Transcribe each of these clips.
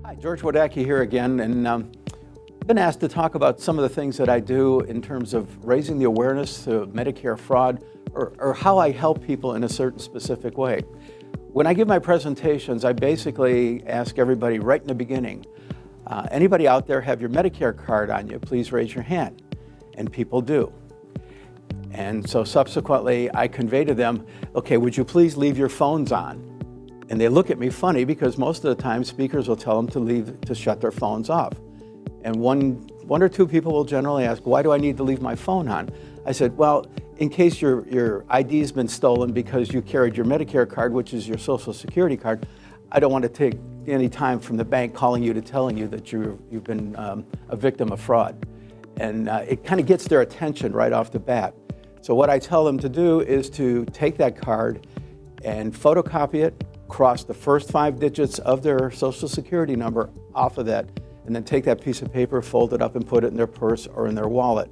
Hi, George Wadacki here again, and I've been asked to talk about some of the things that I do in terms of raising the awareness to Medicare fraud or how I help people in a certain specific way. When I give my presentations, I basically ask everybody right in the beginning, anybody out there have your Medicare card on you? Please raise your hand. And people do. And so subsequently, I convey to them, okay, would you please leave your phones on? And they look at me funny because most of the time speakers will tell them to shut their phones off. And one or two people will generally ask, why do I need to leave my phone on? I said, well, in case your ID's been stolen because you carried your Medicare card, which is your Social Security card, I don't want to take any time from the bank calling you to telling you that you've been a victim of fraud. And it kind of gets their attention right off the bat. So what I tell them to do is to take that card and photocopy it, cross the first 5 digits of their Social Security number off of that, and then take that piece of paper, fold it up, and put it in their purse or in their wallet.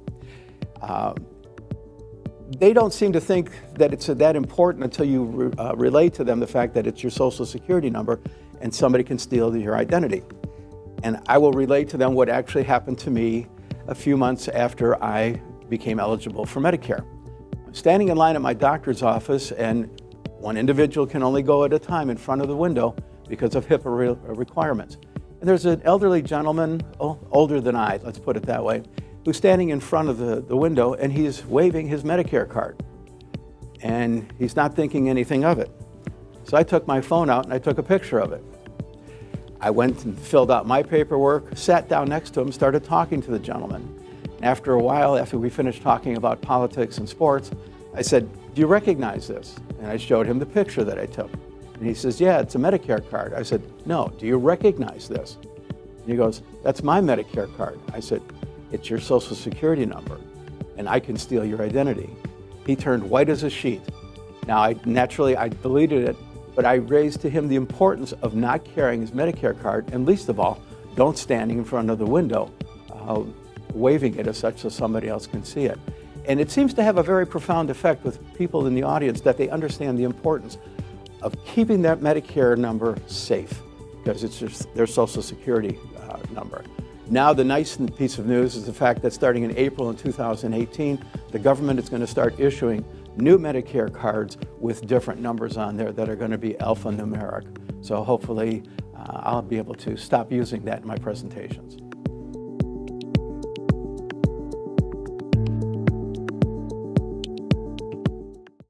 They don't seem to think that it's that important until you relate to them the fact that it's your Social Security number and somebody can steal your identity. And I will relate to them what actually happened to me a few months after I became eligible for Medicare. I'm standing in line at my doctor's office, and one individual can only go at a time in front of the window because of HIPAA requirements. And there's an elderly gentleman, older than I, let's put it that way, who's standing in front of the window, and he's waving his Medicare card. And he's not thinking anything of it. So I took my phone out and I took a picture of it. I went and filled out my paperwork, sat down next to him, started talking to the gentleman. And after a while, after we finished talking about politics and sports, I said, do you recognize this? And I showed him the picture that I took. And he says, yeah, it's a Medicare card. I said, no, do you recognize this? And he goes, that's my Medicare card. I said, it's your Social Security number, and I can steal your identity. He turned white as a sheet. Now, I deleted it, but I raised to him the importance of not carrying his Medicare card, and least of all, don't standing in front of the window, waving it as such so somebody else can see it. And it seems to have a very profound effect with people in the audience that they understand the importance of keeping that Medicare number safe, because it's just their Social Security number. Now, the nice piece of news is the fact that starting in April in 2018, the government is going to start issuing new Medicare cards with different numbers on there that are going to be alphanumeric. So hopefully, I'll be able to stop using that in my presentations.